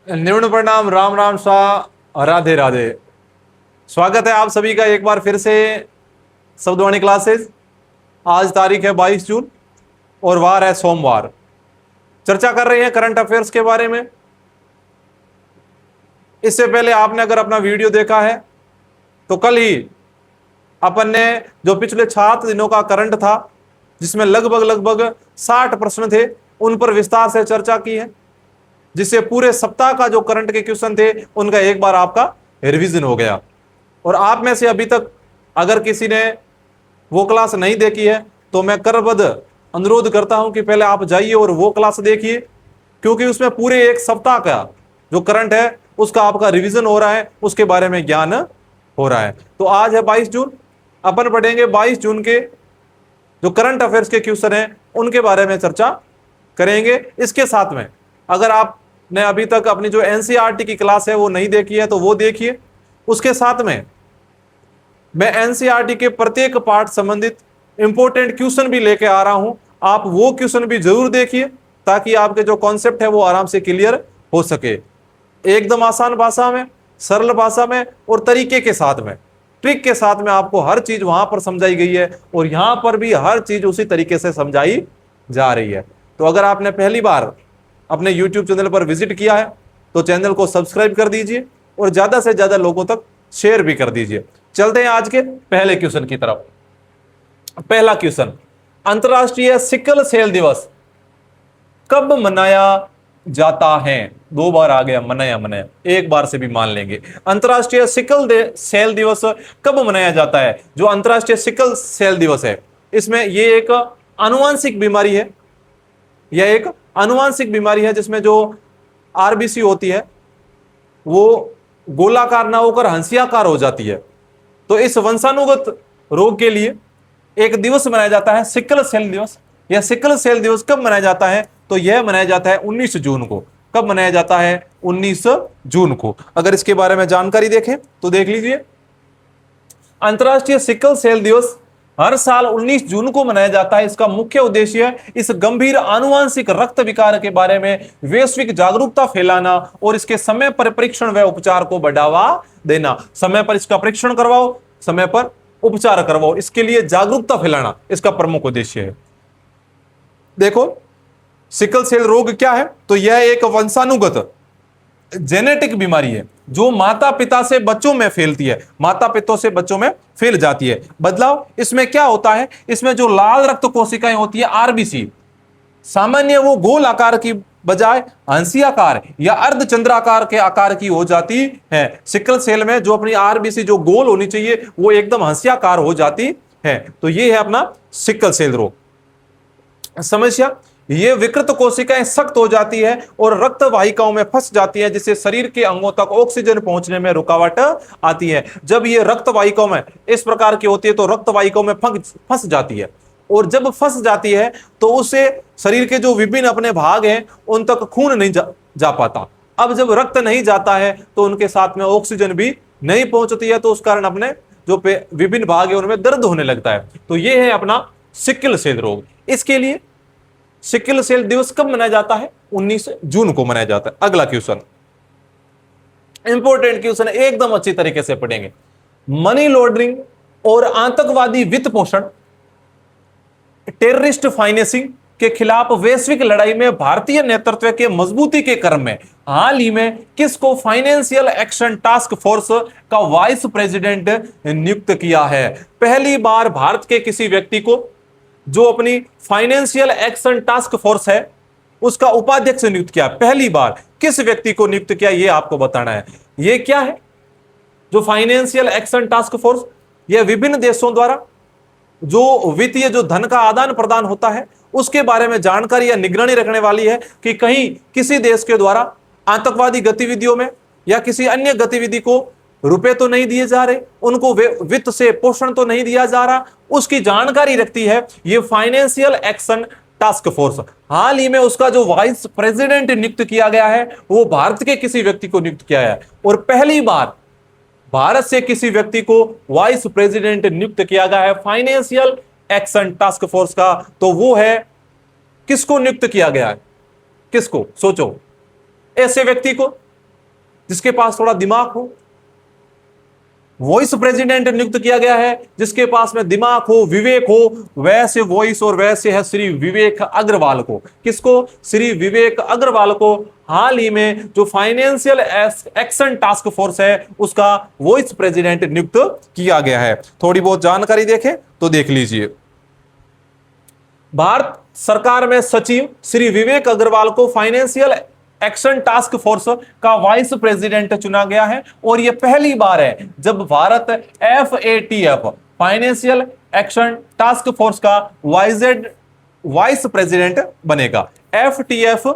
निम्न प्रणाम, राम राम शाह, राधे राधे। स्वागत है आप सभी का एक बार फिर से शब्दवाणी क्लासेस। आज तारीख है 22 जून और वार है सोमवार। चर्चा कर रहे हैं करंट अफेयर्स के बारे में। इससे पहले आपने अगर अपना वीडियो देखा है तो कल ही अपन ने जो पिछले 7 दिनों का करंट था, जिसमें लगभग 60 प्रश्न थे, उन पर विस्तार से चर्चा की है, जिससे पूरे सप्ताह का जो करंट के क्वेश्चन थे उनका एक बार आपका रिवीजन हो गया। और आप में से अभी तक अगर किसी ने वो क्लास नहीं देखी है तो मैं करबद्ध अनुरोध करता हूं कि पहले आप जाइए और वो क्लास देखिए, क्योंकि उसमें पूरे एक सप्ताह का जो करंट है उसका आपका रिवीजन हो रहा है, उसके बारे में ज्ञान हो रहा है। तो आज है 22 जून, अपन पढ़ेंगे 22 जून के जो करंट अफेयर्स के क्वेश्चन हैं उनके बारे में चर्चा करेंगे। इसके साथ में अगर आपने अभी तक अपनी जो एनसीईआरटी की क्लास है वो नहीं देखी है तो वो देखिए। उसके साथ में मैं एनसीईआरटी के प्रत्येक पार्ट संबंधित इंपॉर्टेंट क्वेश्चन भी लेके आ रहा हूं, आप वो क्वेश्चन भी जरूर देखिए ताकि आपके जो कॉन्सेप्ट है वो आराम से क्लियर हो सके, एकदम आसान भाषा में, सरल भाषा में और तरीके के साथ में, ट्रिक के साथ में। आपको हर चीज वहां पर समझाई गई है और यहां पर भी हर चीज उसी तरीके से समझाई जा रही है। तो अगर आपने पहली बार अपने YouTube चैनल पर विजिट किया है तो चैनल को सब्सक्राइब कर दीजिए और ज्यादा से ज्यादा लोगों तक शेयर भी कर दीजिए। चलते हैं आज के पहले क्वेश्चन की तरफ। पहला क्वेश्चन, अंतरराष्ट्रीय सिकल सेल दिवस कब मनाया जाता है? 2 बार आ गया मनाया मनाया, एक बार से भी मान लेंगे। अंतरराष्ट्रीय सेल दिवस कब मनाया जाता है? जो अंतरराष्ट्रीय सिकल सेल दिवस है, इसमें यह एक आनुवांशिक बीमारी है, यह एक आनुवांशिक बीमारी है जिसमें जो आरबीसी होती है वो गोलाकार ना होकर हंसियाकार हो जाती है। तो इस वंशानुगत रोग के लिए एक दिवस मनाया जाता है, सिकल सेल दिवस। यह सिकल सेल दिवस कब मनाया जाता है? तो यह मनाया जाता है 19 जून को। कब मनाया जाता है? 19 जून को। अगर इसके बारे में जानकारी देखें तो देख लीजिए, अंतरराष्ट्रीय सिकल सेल दिवस हर साल 19 जून को मनाया जाता है। इसका मुख्य उद्देश्य इस गंभीर आनुवांशिक रक्त विकार के बारे में वैश्विक जागरूकता फैलाना और इसके समय पर परीक्षण व उपचार को बढ़ावा देना। समय पर इसका परीक्षण करवाओ, समय पर उपचार करवाओ, इसके लिए जागरूकता फैलाना इसका प्रमुख उद्देश्य है। देखो, सिकल सेल रोग क्या है? तो यह एक वंशानुगत जेनेटिक बीमारी है जो माता पिता से बच्चों में फैलती है, माता पिता से बच्चों में फैल जाती है। बदलाव इसमें क्या होता है? इसमें जो लाल रक्त कोशिकाएं होती है आरबीसी, सामान्य वो गोल आकार की बजाय हंसियाकार या अर्धचंद्राकार के आकार की हो जाती है। सिकल सेल में जो अपनी आरबीसी जो गोल होनी चाहिए वो एकदम हंसियाकार हो जाती है। तो ये है अपना सिकल सेल रोग। समस्या, ये विकृत कोशिकाएं सख्त हो जाती है और रक्त वाहिकाओं में फंस जाती है, जिससे शरीर के अंगों तक ऑक्सीजन पहुंचने में रुकावट आती है। जब ये रक्त वाहिकाओं में इस प्रकार की होती है तो रक्त वाहिकाओं में फंस जाती है, और जब फंस जाती है तो उससे शरीर के जो विभिन्न अपने भाग हैं उन तक खून नहीं जा पाता। अब जब रक्त नहीं जाता है तो उनके साथ में ऑक्सीजन भी नहीं पहुंचती है, तो उस कारण अपने जो विभिन्न भाग है उनमें दर्द होने लगता है। तो यह है अपना सिकल सेल रोग। इसके लिए सिकल सेल दिवस कब मनाया जाता है? 19 जून को मनाया जाता है। अगला क्वेश्चन, इंपॉर्टेंट क्वेश्चन, एकदम अच्छी तरीके से पढ़ेंगे। मनी लॉन्ड्रिंग और आतंकवादी वित्त पोषण, टेररिस्ट फाइनेंसिंग के खिलाफ वैश्विक लड़ाई में भारतीय नेतृत्व के मजबूती के क्रम में हाल ही में किसको फाइनेंशियल एक्शन टास्क फोर्स का वाइस प्रेसिडेंट नियुक्त किया है? पहली बार भारत के किसी व्यक्ति को जो अपनी फाइनेंशियल एक्शन टास्क फोर्स है उसका उपाध्यक्ष नियुक्त किया। पहली बार किस व्यक्ति को नियुक्त किया ये आपको बताना है। ये क्या है जो फाइनेंशियल एक्शन टास्क फोर्स? यह विभिन्न देशों द्वारा जो वित्तीय जो धन का आदान प्रदान होता है उसके बारे में जानकारी या निगरानी रखने वाली है कि कहीं किसी देश के द्वारा आतंकवादी गतिविधियों में या किसी अन्य गतिविधि को रुपए तो नहीं दिए जा रहे, उनको वित्त से पोषण तो नहीं दिया जा रहा, उसकी जानकारी रखती है ये फाइनेंशियल एक्शन टास्क फोर्स। हाल ही में उसका जो वाइस प्रेसिडेंट नियुक्त किया गया है वो भारत के किसी व्यक्ति को नियुक्त किया है, और पहली बार भारत से किसी व्यक्ति को वाइस प्रेसिडेंट नियुक्त किया गया है फाइनेंशियल एक्शन टास्क फोर्स का। तो वो है, किसको नियुक्त किया गया है? किसको? सोचो, ऐसे व्यक्ति को जिसके पास थोड़ा दिमाग हो। वॉइस प्रेसिडेंट नियुक्त किया गया है जिसके पास में दिमाग हो, विवेक हो, वैसे वॉइस और वैसे है श्री विवेक अग्रवाल को। किसको? श्री विवेक अग्रवाल को हाल ही में जो फाइनेंशियल एक्शन टास्क फोर्स है उसका वॉइस प्रेसिडेंट नियुक्त किया गया है। थोड़ी बहुत जानकारी देखें तो देख लीजिए। भारत सरकार में सचिव श्री विवेक अग्रवाल को फाइनेंशियल एक्शन टास्क फोर्स का वाइस प्रेसिडेंट चुना गया है और यह पहली बार है जब Bharat FATF financial action task force का वाइस प्रेसिडेंट बनेगा। FATF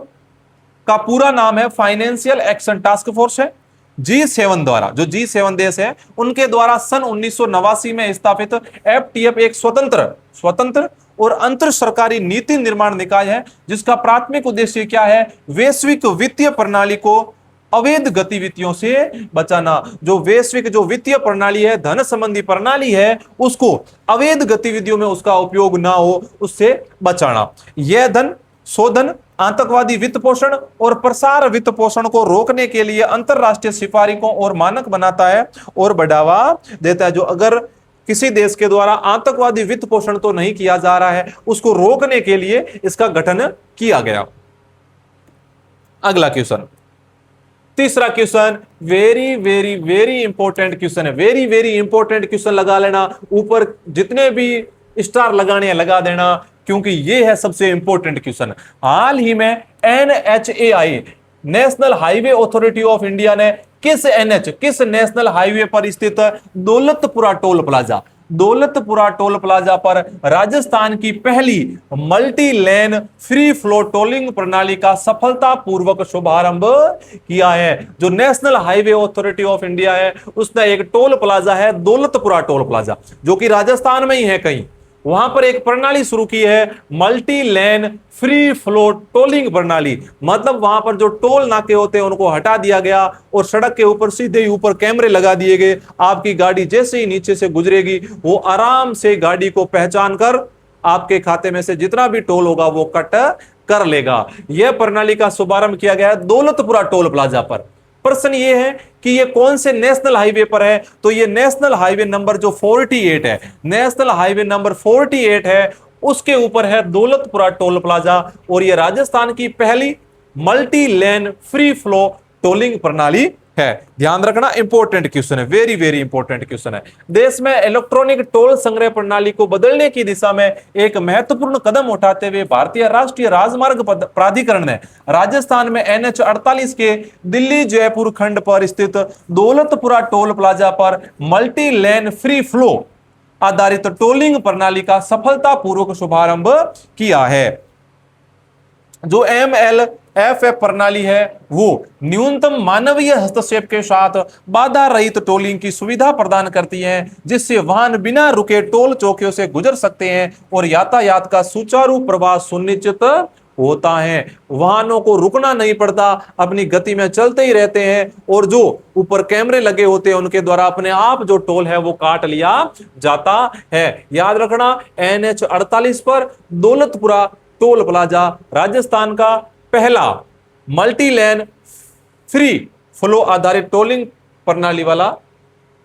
का पूरा नाम है फाइनेंशियल एक्शन टास्क फोर्स है। G7 द्वारा, जो G7 देश है उनके द्वारा सन 1989 में स्थापित FATF एक स्वतंत्र और अंतर सरकारी नीति निर्माण निकाय है जिसका प्राथमिक उद्देश्य क्या है? वैश्विक वित्तीय प्रणाली को अवैध गतिविधियों से बचाना। जो वैश्विक जो वित्तीय प्रणाली है, धन संबंधी प्रणाली है, उसको अवैध गतिविधियों में उसका उपयोग ना हो, उससे बचाना। यह धन शोधन, आतंकवादी वित्त पोषण और प्रसार वित्त पोषण को रोकने के लिए अंतरराष्ट्रीय सिफारिशों और मानक बनाता है और बढ़ावा देता है। जो अगर किसी देश के द्वारा आतंकवादी वित्त पोषण तो नहीं किया जा रहा है, उसको रोकने के लिए इसका गठन किया गया। अगला क्वेश्चन, तीसरा question, very very very important question है। वेरी वेरी इंपॉर्टेंट क्वेश्चन लगा लेना, ऊपर जितने भी स्टार लगाने हैं लगा देना, क्योंकि ये है सबसे इंपॉर्टेंट क्वेश्चन। हाल ही में NHAI national highway authority of India ने किस नेशनल हाईवे पर स्थित दौलतपुरा टोल प्लाजा पर राजस्थान की पहली multi lane free flow tolling प्रणाली का सफलतापूर्वक शुभारंभ किया है। जो national highway authority of India है उसने एक टोल प्लाजा है दौलतपुरा टोल प्लाजा, जो कि राजस्थान में ही है कहीं, वहां पर एक प्रणाली शुरू की है multi lane free flow tolling प्रणाली। मतलब वहां पर जो टोल नाके होते हैं उनको हटा दिया गया और सड़क के ऊपर सीधे ऊपर कैमरे लगा दिए गए। आपकी गाड़ी जैसे ही नीचे से गुजरेगी वो आराम से गाड़ी को पहचान कर आपके खाते में से जितना भी टोल होगा वो कट कर लेगा। यह प्रणाली का शुभारंभ किया गया है दौलतपुरा टोल प्लाजा पर। प्रश्न ये है कि ये कौन से नेशनल हाईवे पर है? तो ये नेशनल हाईवे नंबर जो 48 है, नेशनल हाईवे नंबर 48 है, उसके ऊपर है दौलतपुरा टोल प्लाजा और ये राजस्थान की पहली multi lane free flow tolling प्रणाली है। ध्यान रखना, इंपॉर्टेंट क्वेश्चन है, वेरी वेरी इंपॉर्टेंट क्वेश्चन है। देश में इलेक्ट्रॉनिक टोल संग्रह प्रणाली को बदलने की दिशा में एक महत्वपूर्ण कदम उठाते हुए भारतीय राष्ट्रीय राजमार्ग प्राधिकरण ने राजस्थान में NH48 के दिल्ली जयपुर खंड पर स्थित दौलतपुरा टोल प्लाजा पर मल्टी लेन फ्री फ्लो आधारित टोलिंग प्रणाली का सफलतापूर्वक शुभारंभ किया है। जो MLFF प्रणाली है वो न्यूनतम मानवीय हस्तक्षेप के साथ बाधा रहित टोलिंग की सुविधा प्रदान करती है, जिससे वाहन बिना रुके टोल चौकियों से गुजर सकते हैं और यातायात का सुचारू प्रवाह सुनिश्चित होता है। वाहनों को रुकना नहीं पड़ता, अपनी गति में चलते ही रहते हैं और जो ऊपर कैमरे लगे होते हैं उनके द्वारा अपने आप जो टोल है वो काट लिया जाता है। याद रखना, NH48 पर दौलतपुरा टोल प्लाजा राजस्थान का पहला मल्टी लेन फ्री फ्लो आधारित टोलिंग प्रणाली वाला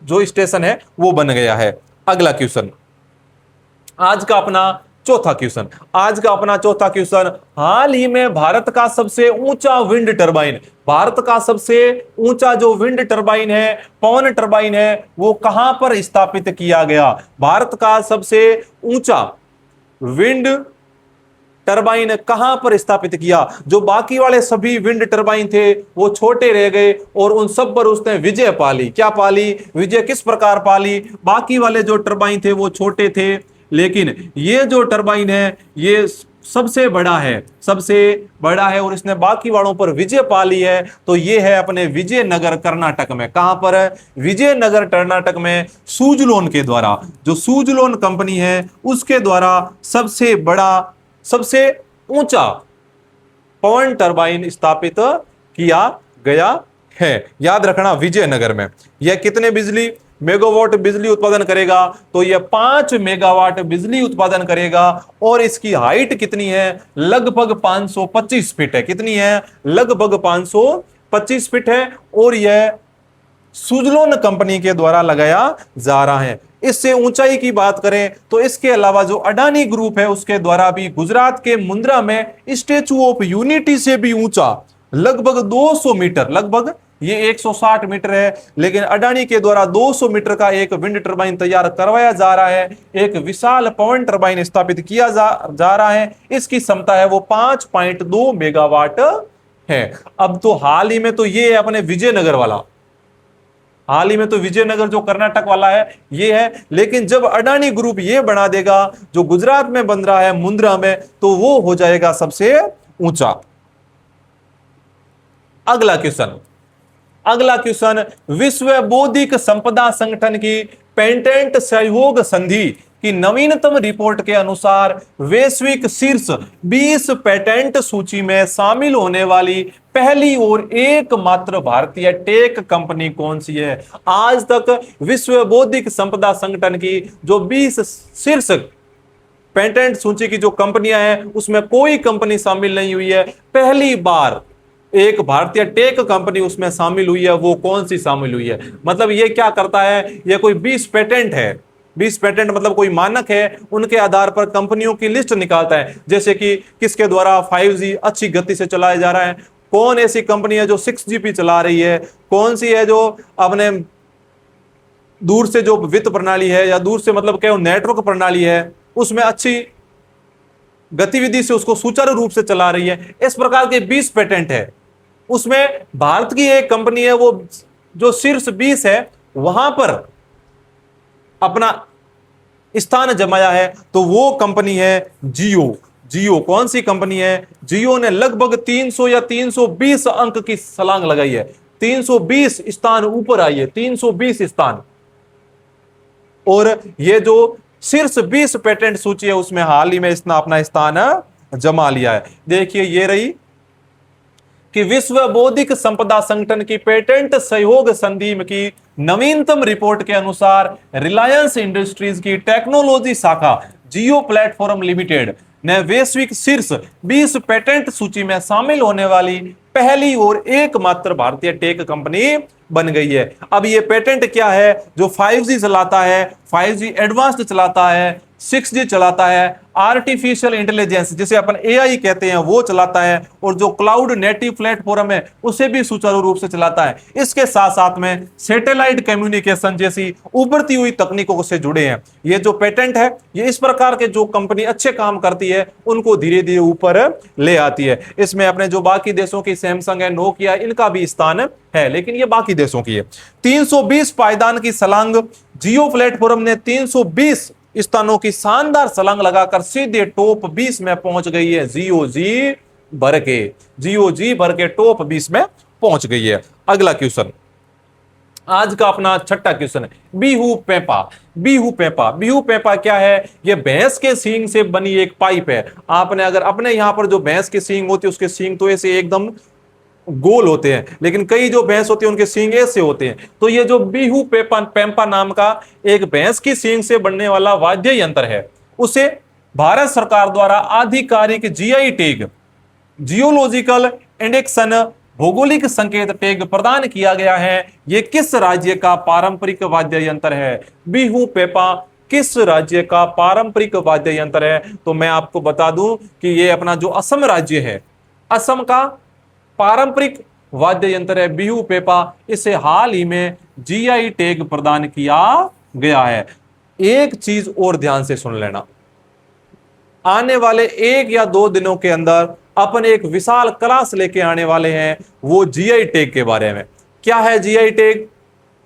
जो स्टेशन है वो बन गया है। अगला क्वेश्चन, आज का अपना चौथा क्वेश्चन, हाल ही में भारत का सबसे ऊंचा विंड टरबाइन, भारत का सबसे ऊंचा जो विंड टरबाइन है, पवन टरबाइन है, वो कहां पर स्थापित किया गया? भारत का सबसे ऊंचा विंड टरबाइन कहां पर स्थापित किया? जो बाकी वाले सभी विंड टरबाइन थे वो छोटे रह गए और उन सब पर उसने विजय पाली। क्या पाली? विजय किस प्रकार पाली? बाकी वाले जो टरबाइन थे वो छोटे थे, लेकिन ये जो टरबाइन है ये सबसे बड़ा है और इसने बाकी वालों पर विजय पाली है। तो ये है अपने विजयनगर कर्नाटक में। कहां पर है? विजयनगर कर्नाटक में सुजलोन के द्वारा, जो सुजलोन कंपनी है उसके द्वारा सबसे ऊंचा पवन टरबाइन स्थापित किया गया है। याद रखना, विजयनगर में। यह कितने मेगावाट बिजली उत्पादन करेगा? तो यह 5 मेगावाट बिजली उत्पादन करेगा और इसकी हाइट कितनी है? लगभग 525 फीट है। कितनी है? लगभग 525 25 फीट है और यह सुजलोन कंपनी के द्वारा लगाया जा रहा है। इससे ऊंचाई की बात करें तो इसके अलावा जो अडानी ग्रुप है उसके द्वारा भी गुजरात के मुंद्रा में स्टैचू ऑफ यूनिटी से भी ऊंचा लगभग 200 मीटर, लगभग ये 160 मीटर है, लेकिन अडानी के द्वारा 200 मीटर का एक विंड टर्बाइन तैयार करवाया जा रहा है। एक विशाल पवन टर्बाइन स्थापित किया जा रहा है। इसकी क्षमता है वो 5.2 मेगावाट है। अब तो हाल ही में तो ये है अपने विजयनगर वाला, हाल ही में तो विजयनगर जो कर्नाटक वाला है ये है, लेकिन जब अडानी ग्रुप ये बना देगा जो गुजरात में बन रहा है मुंद्रा में, तो वो हो जाएगा सबसे ऊंचा। अगला क्वेश्चन विश्व बौद्धिक संपदा संगठन की पेटेंट सहयोग संधि की नवीनतम रिपोर्ट के अनुसार वैश्विक शीर्ष 20 पेटेंट सूची में शामिल होने वाली पहली और एकमात्र भारतीय टेक कंपनी कौन सी है? आज तक विश्व बौद्धिक संपदा संगठन की जो 20 शीर्ष पेटेंट सूची की जो कंपनियां हैं उसमें कोई कंपनी शामिल नहीं हुई है। पहली बार एक भारतीय टेक कंपनी उसमें शामिल हुई है। वो कौन सी शामिल हुई है? मतलब ये क्या करता है, ये कोई 20 पेटेंट है, 20 पेटेंट मतलब कोई मानक है, उनके आधार पर कंपनियों की लिस्ट निकालता है। जैसे कि किसके द्वारा 5G अच्छी गति से चलाया जा रहा है, कौन ऐसी कंपनी है जो 6GP चला रही है, कौन सी है जो अपने दूर से जो वित्त प्रणाली है या दूर से मतलब क्या नेटवर्क प्रणाली है उसमें अच्छी गतिविधि से उसको सुचारू रूप से चला रही है। इस प्रकार के 20 पेटेंट है। उसमें भारत की एक कंपनी है वो जो शीर्ष 20 है वहां पर अपना स्थान जमाया है, तो वो कंपनी है जियो। कौन सी कंपनी है? जियो ने लगभग 300 या 320 अंक की छलांग लगाई है, 320 स्थान ऊपर आई है, 320 स्थान। और ये जो शीर्ष 20 पेटेंट सूची है उसमें हाल ही में इसने अपना स्थान जमा लिया है। देखिए ये रही कि विश्व बौद्धिक संपदा संगठन की पेटेंट सहयोग संधि की नवीनतम रिपोर्ट के अनुसार रिलायंस इंडस्ट्रीज की टेक्नोलॉजी शाखा जियो प्लेटफॉर्म लिमिटेड ने वैश्विक शीर्ष 20 पेटेंट सूची में शामिल होने वाली पहली और एकमात्र भारतीय टेक कंपनी बन गई है। अब ये पेटेंट क्या है? जो 5G चलाता है, 5G एडवांस्ड चलाता है, 6G चलाता है, आर्टिफिशियल इंटेलिजेंस जिसे अपन AI कहते हैं वो चलाता है, और जो क्लाउड नेटिव प्लेटफॉर्म है उसे भी सुचारू रूप से चलाता है। इसके साथ साथ में सैटेलाइट कम्युनिकेशन जैसी उभरती हुई तकनीकों से जुड़े हैं। ये जो पेटेंट है ये इस प्रकार के जो कंपनी अच्छे काम करती है उनको धीरे धीरे ऊपर ले आती है। इसमें अपने जो बाकी देशों की सैमसंग है, नोकिया, इनका भी स्थान है, लेकिन ये बाकी देशों की है। 320 पायदान की छलांग जियो प्लेटफॉर्म ने 320 स्थानों की शानदार छलांग लगाकर सीधे टॉप 20 में पहुंच गई है। जियो जी भर के टॉप 20 में पहुंच गई है। अगला क्वेश्चन, आज का अपना छठा क्वेश्चन है बिहू पेपा क्या है? यह भैंस के सींग से बनी एक पाइप है। आपने अगर अपने यहां पर जो भैंस की सींग होती है उसके सींग तो ऐसे एकदम गोल होते हैं, लेकिन कई जो भैंस होती है उनके सींग ऐसे होते हैं। तो ये जो बिहू पेंपा नाम का एक भैंस की सींग से बनने वाला वाद्य यंत्र है उसे भारत सरकार द्वारा आधिकारिक GI टैग, जियोलॉजिकल इंडिकेशन, भौगोलिक संकेत टैग प्रदान किया गया है। यह किस राज्य का पारंपरिक वाद्य यंत्र है? बिहू पेपा किस राज्य का पारंपरिक वाद्य यंत्र है? तो मैं आपको बता दूं कि यह अपना जो असम राज्य है, असम का पारंपरिक वाद्य यंत्र है बिहू पेपा। इसे हाल ही में GI टैग प्रदान किया गया है। एक चीज और ध्यान से सुन लेना, आने वाले 1 या 2 दिनों के अंदर अपन एक विशाल क्लास लेके आने वाले हैं वो GI टैग के बारे में। क्या है GI टैग?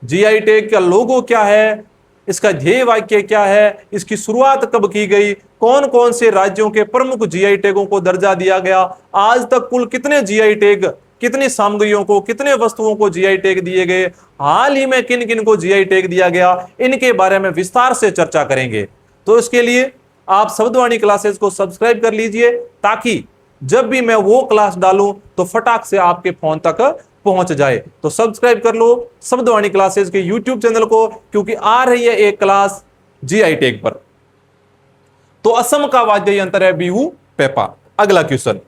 GI टैग का लोगो क्या है? इसका ध्येय वाक्य क्या है? इसकी शुरुआत कब की गई? कौन कौन से राज्यों के प्रमुख GI टैगों को दर्जा दिया गया? आज तक कुल कितने GI टैग, कितनी सामग्रियों को, कितने वस्तुओं को GI टैग दिए गए? हाल ही में किन किन को GI टैग दिया गया? इनके बारे में विस्तार से चर्चा करेंगे। तो इसके लिए आप शब्दवाणी क्लासेस को सब्सक्राइब कर लीजिए ताकि जब भी मैं वो क्लास डालूं तो फटाक से आपके फोन तक पहुंच जाए। तो सब्सक्राइब कर लो शब्दवाणी क्लासेस के YouTube चैनल को, क्योंकि आ रही है एक क्लास GI टैग पर। तो असम का वाद्य यंत्र है बिहू पेपा। अगला क्वेश्चन,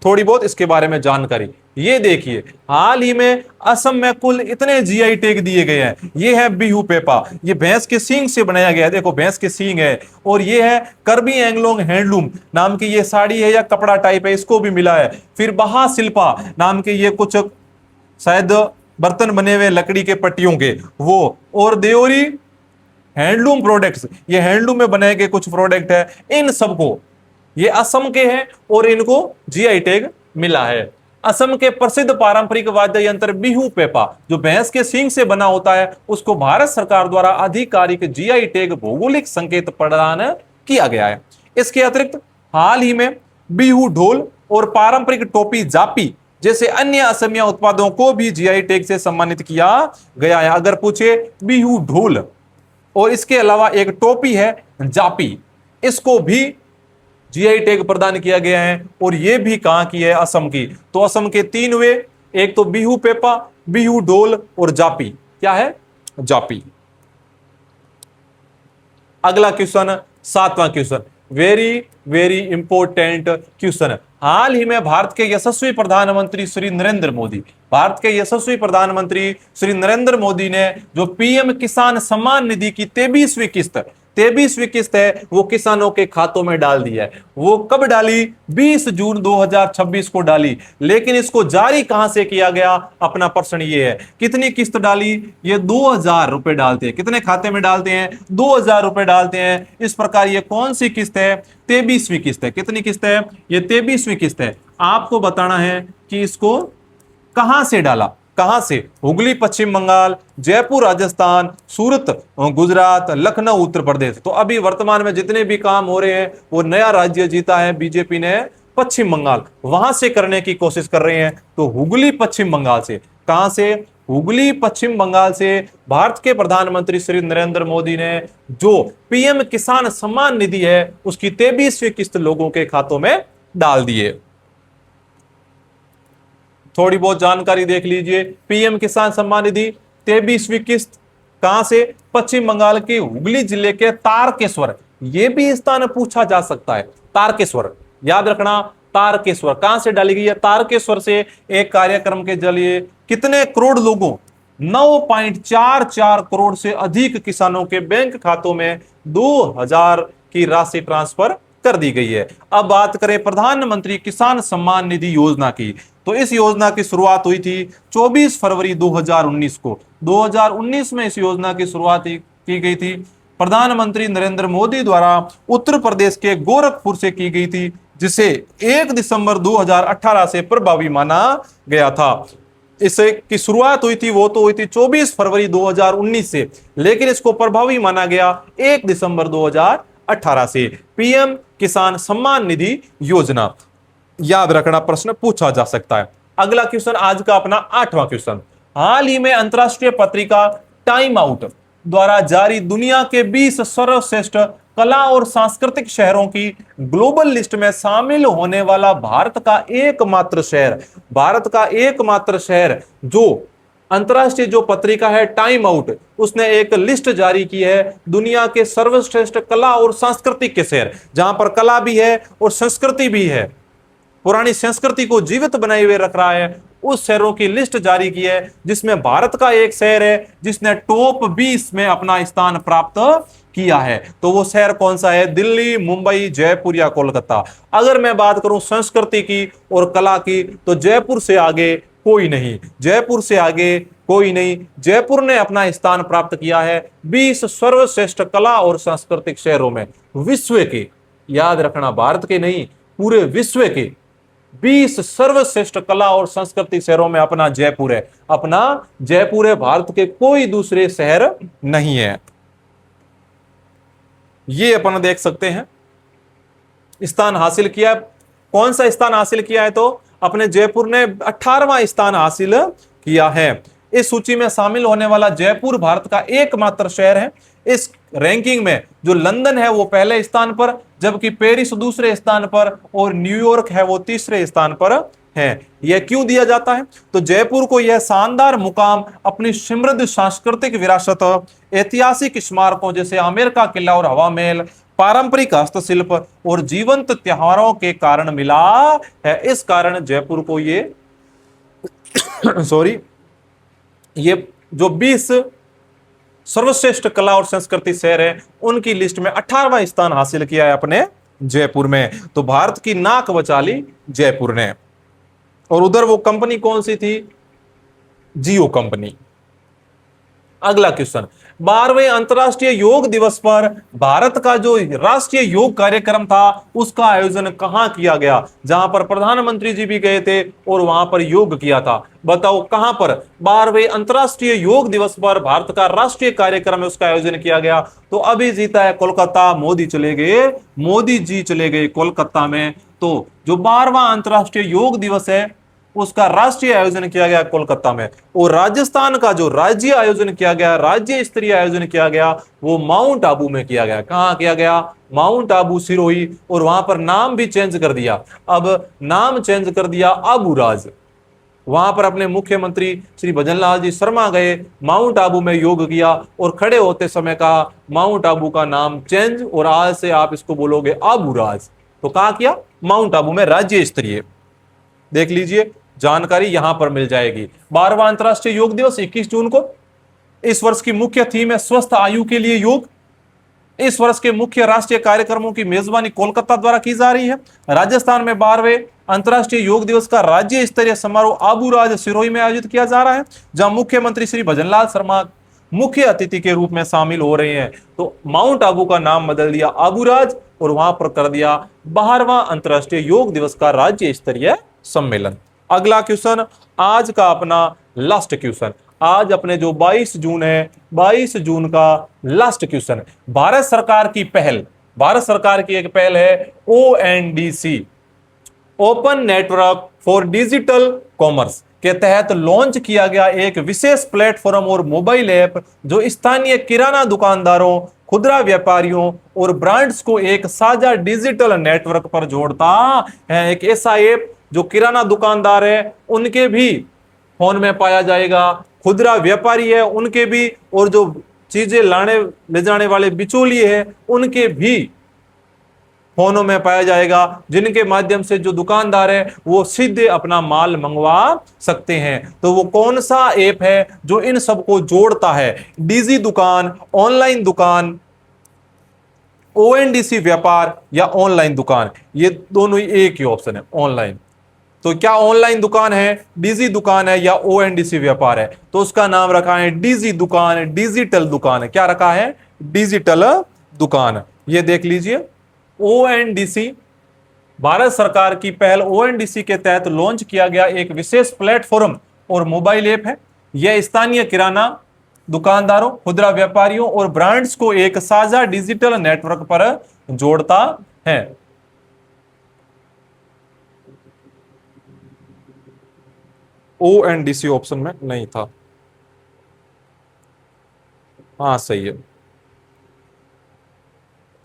थोड़ी बहुत इसके बारे में जानकारी। ये देखिए, हाल ही में असम में कुल इतने जीआई टैग दिए गए हैं। ये है बिहू पेपा, ये भैंस के सींग से बनाया गया है, देखो भैंस के सींग है। और ये है करबी एंगलोंग हैंडलूम नाम की ये साड़ी है या कपड़ा टाइप है, इसको भी मिला है। फिर बहा शिल्पा नाम के ये कुछ शायद बर्तन बने हुए लकड़ी के पट्टियों के वो, और देओरी हैंडलूम प्रोडक्ट्स, ये हैंडलूम में बनाए गए कुछ प्रोडक्ट है। इन सबको, ये असम के हैं और इनको जीआई टैग मिला है। असम के प्रसिद्ध पारंपरिक वाद्य यंत्र बिहू पेपा जो भैंस के सींग से बना होता है, उसको भारत सरकार द्वारा आधिकारिक जीआई टैग भौगोलिक संकेत प्रदान किया गया है। इसके अतिरिक्त हाल ही में बिहू ढोल और पारंपरिक टोपी जापी जैसे अन्य असमिया उत्पादों को भी जीआई टैग से सम्मानित किया गया है। अगर पूछे बिहू ढोल और इसके अलावा एक टोपी है जापी, इसको भी जीआई टैग प्रदान किया गया है। और ये भी कहां की है? असम की। तो असम के तीन वे, एक तो बिहू पेपा, बिहू ढोल और जापी। क्या है? जापी। अगला क्वेश्चन, सातवां question, very very important question. हाल ही में भारत के यशस्वी प्रधानमंत्री श्री नरेंद्र मोदी, भारत के यशस्वी प्रधानमंत्री श्री नरेंद्र मोदी ने जो पीएम किसान सम्मान निधि की 23वीं किस्त है वो किसानों के खातों में डाल दी है। वो कब डाली? 20 जून 2026 को डाली। लेकिन इसको जारी कहां से किया गया? अपना प्रश्न ये है, कितनी किस्त डाली? ये 2000 रुपए डालते हैं। कितने खाते में डालते हैं? 2000 रुपए डालते हैं। इस प्रकार ये कौन सी किस्त है? 23वीं किस्त है। कितनी किस्त है? ये 23वीं किस्त है। आपको बताना है कि इसको कहां से डाला, कहां से? हुगली पश्चिम बंगाल, जयपुर राजस्थान, सूरत गुजरात, लखनऊ उत्तर प्रदेश। तो अभी वर्तमान में जितने भी काम हो रहे हैं वो नया राज्य जीता है बीजेपी ने, पश्चिम बंगाल, वहां से करने की कोशिश कर रहे हैं। तो हुगली पश्चिम बंगाल से। कहां से? हुगली पश्चिम बंगाल से भारत के प्रधानमंत्री श्री नरेंद्र मोदी ने जो पीएम किसान सम्मान निधि है उसकी 23वीं किस्त लोगों के खातों में डाल दिए। थोड़ी बहुत जानकारी देख लीजिए। पीएम किसान सम्मान निधि 23वीं किस्त कहां से? पश्चिम बंगाल के हुगली जिले के तारकेश्वर। यह भी स्थान पूछा जा सकता है, तारकेश्वर, याद रखना। तारकेश्वर कहां से डाली गई है? तारकेश्वर से। एक कार्यक्रम के जरिए कितने करोड़ लोगों, 9.44 करोड़ से अधिक किसानों के बैंक खातों में 2000 की राशि ट्रांसफर कर दी गई है। अब बात करें प्रधानमंत्री किसान सम्मान निधि योजना की, तो इस योजना की शुरुआत हुई थी 24 फरवरी 2019 को। 2019 में इस योजना की शुरुआत की गई थी। प्रधानमंत्री नरेंद्र मोदी द्वारा उत्तर प्रदेश के गोरखपुर से की गई थी, जिसे 1 दिसंबर 2018 से प्रभावी माना गया था। इसे की शुरुआत हुई थी, वो तो हुई थी 24 फरवरी 2019 से, लेकिन इसको प्रभावी माना गया 1 दिसंबर 2018 से। पीएम किसान सम्मान निधि योजना, याद रखना, प्रश्न पूछा जा सकता है। अगला क्वेश्चन आज का अपना 8वां क्वेश्चन। हाल ही में अंतरराष्ट्रीय पत्रिका टाइम आउट द्वारा जारी दुनिया के 20 सर्वश्रेष्ठ कला और सांस्कृतिक शहरों की ग्लोबल लिस्ट में शामिल होने वाला भारत का एकमात्र शहर जो अंतरराष्ट्रीय जो पत्रिका है टाइम आउट, उसने एक लिस्ट जारी की है दुनिया के सर्वश्रेष्ठ कला और सांस्कृतिक के शहर, जहां पर कला भी है और संस्कृति भी है, पुरानी संस्कृति को जीवित बनाए हुए रख रहा है, उस शहरों की लिस्ट जारी की है, जिसमें भारत का एक शहर है जिसने टॉप 20 में अपना स्थान प्राप्त किया है। तो वो शहर कौन सा है? दिल्ली, मुंबई, जयपुर या कोलकाता। अगर मैं बात करूं संस्कृति की और कला की, तो जयपुर से आगे कोई नहीं, जयपुर से आगे कोई नहीं। जयपुर ने अपना स्थान प्राप्त किया है 20 सर्वश्रेष्ठ कला और सांस्कृतिक शहरों में, विश्व के, याद रखना, भारत के नहीं, पूरे विश्व के 20 सर्वश्रेष्ठ कला और संस्कृति शहरों में अपना जयपुर है। अपना जयपुर है, भारत के कोई दूसरे शहर नहीं है। ये अपन देख सकते हैं स्थान हासिल किया। कौन सा स्थान हासिल किया है? तो अपने जयपुर ने 18वां स्थान हासिल किया है। इस सूची में शामिल होने वाला जयपुर भारत का एकमात्र शहर है। इस रैंकिंग में जो लंदन है वो पहले स्थान पर, जबकि पेरिस दूसरे स्थान पर और न्यूयॉर्क है वो तीसरे स्थान पर है। यह क्यों दिया जाता है? तो जयपुर को यह शानदार मुकाम अपनी समृद्ध सांस्कृतिक विरासत, ऐतिहासिक स्मारकों जैसे आमेर का किला और हवा महल, पारंपरिक हस्तशिल्प और जीवंत त्योहारों के कारण मिला है। इस कारण जयपुर को ये सॉरी, ये जो 20 सर्वश्रेष्ठ कला और संस्कृति शहर है उनकी लिस्ट में 18वां स्थान हासिल किया है अपने जयपुर में। तो भारत की नाक बचा ली जयपुर ने। और उधर वो कंपनी कौन सी थी? जियो कंपनी। अगला क्वेश्चन, 12वें अंतर्राष्ट्रीय योग दिवस पर भारत का जो राष्ट्रीय योग कार्यक्रम था उसका आयोजन कहां किया गया? जहां पर प्रधानमंत्री जी भी गए थे और वहां पर योग किया था। बताओ कहां पर 12वें अंतर्राष्ट्रीय योग दिवस पर भारत का राष्ट्रीय कार्यक्रम है उसका आयोजन किया गया? तो अभी जीता है कोलकाता, मोदी चले गए, मोदी जी चले गए कोलकाता में। तो जो 12वां अंतर्राष्ट्रीय योग दिवस है उसका राष्ट्रीय आयोजन किया गया कोलकाता में। और राजस्थान का जो राज्य आयोजन किया गया, राज्य स्तरीय आयोजन किया गया, वो माउंट आबू में किया गया। कहां किया गया? माउंट आबू सिरोही। और वहां पर नाम भी चेंज कर दिया, अब नाम चेंज कर दिया आबूराज। वहां पर अपने मुख्यमंत्री श्री भजनलाल जी शर्मा गए, माउंट आबू में योग किया और खड़े होते समय कहा माउंट आबू का नाम चेंज और आज से आप इसको बोलोगे आबूराज। तो कहा किया? माउंट आबू में राज्य स्तरीय। देख लीजिए, जानकारी यहां पर मिल जाएगी। 12वां अंतर्राष्ट्रीय योग दिवस 21 जून को। इस वर्ष की मुख्य थीम है स्वस्थ आयु के लिए योग। इस वर्ष के मुख्य राष्ट्रीय कार्यक्रमों की मेजबानी कोलकाता द्वारा की जा रही है। राजस्थान में 12वें अंतर्राष्ट्रीय योग दिवस का राज्य स्तरीय समारोह आबूराज सिरोही में आयोजित किया जा रहा है, जहां मुख्यमंत्री श्री भजनलाल शर्मा मुख्य अतिथि के रूप में शामिल हो रहे हैं। तो माउंट आबू का नाम बदल दिया आबूराज और वहां पर कर दिया 12वां अंतर्राष्ट्रीय योग दिवस का राज्य स्तरीय सम्मेलन। अगला क्वेश्चन, आज का अपना लास्ट क्वेश्चन। आज अपने जो 22 जून है, 22 जून का लास्ट क्वेश्चन। भारत सरकार की पहल, भारत सरकार की एक पहल है ONDC, open network for digital commerce के तहत लॉन्च किया गया एक विशेष प्लेटफॉर्म और मोबाइल ऐप जो स्थानीय किराना दुकानदारों, खुदरा व्यापारियों और ब्रांड्स को एक साझा डिजिटल नेटवर्क पर जोड़ता है। एक ऐसा ऐप जो किराना दुकानदार है उनके भी फोन में पाया जाएगा, खुदरा व्यापारी है उनके भी, और जो चीजें लाने ले जाने वाले बिचौलिए हैं उनके भी फोनों में पाया जाएगा, जिनके माध्यम से जो दुकानदार है वो सीधे अपना माल मंगवा सकते हैं। तो वो कौन सा ऐप है जो इन सबको जोड़ता है? डीजी दुकान, ऑनलाइन दुकान, ONDC व्यापार या ऑनलाइन दुकान, ये दोनों ही एक ही ऑप्शन है, ऑनलाइन। तो क्या ऑनलाइन दुकान है, डीजी दुकान है या ONDC व्यापार है? तो उसका नाम रखा है डीजी दुकान, डिजिटल दुकान है। क्या रखा है? डिजिटल दुकान। ये देख लीजिए, ONDC, भारत सरकार की पहल ONDC के तहत लॉन्च किया गया एक विशेष प्लेटफॉर्म और मोबाइल ऐप है। यह स्थानीय किराना दुकानदारों, खुदरा व्यापारियों और ब्रांड्स को एक साझा डिजिटल नेटवर्क पर जोड़ता है। ONDC ऑप्शन में नहीं था। हाँ सही है।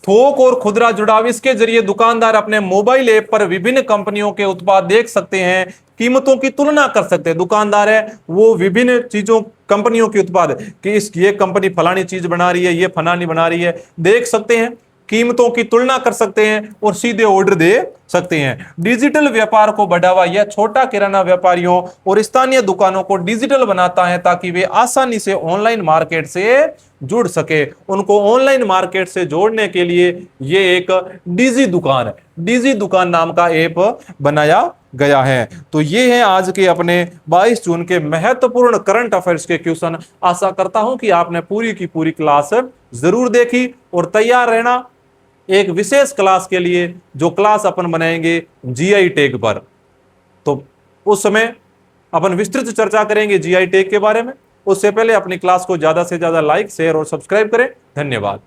थोक और खुदरा जुड़ाव, इसके जरिए दुकानदार अपने मोबाइल ऐप पर विभिन्न कंपनियों के उत्पाद देख सकते हैं, कीमतों की तुलना कर सकते हैं। दुकानदार है वो विभिन्न चीजों, कंपनियों के उत्पाद कि ये कंपनी फलानी चीज बना रही है, ये फलानी बना रही है, देख सकते हैं, कीमतों की तुलना कर सकते हैं और सीधे ऑर्डर दे सकते हैं। डिजिटल व्यापार को बढ़ावा, यह छोटा किराना व्यापारियों और स्थानीय दुकानों को डिजिटल बनाता है ताकि वे आसानी से ऑनलाइन मार्केट से जुड़ सके। उनको ऑनलाइन मार्केट से जोड़ने के लिए ये एक डीजी दुकान, डीजी दुकान नाम का ऐप बनाया गया है। तो ये है आज के अपने 22 जून के महत्वपूर्ण करंट अफेयर्स के क्वेश्चन। आशा करता हूं कि आपने पूरी की पूरी क्लास जरूर देखी और तैयार रहना एक विशेष क्लास के लिए, जो क्लास अपन बनाएंगे GI टैग पर। तो उस समय अपन विस्तृत चर्चा करेंगे GI टैग के बारे में। उससे पहले अपनी क्लास को ज्यादा से ज्यादा लाइक, शेयर और सब्सक्राइब करें। धन्यवाद।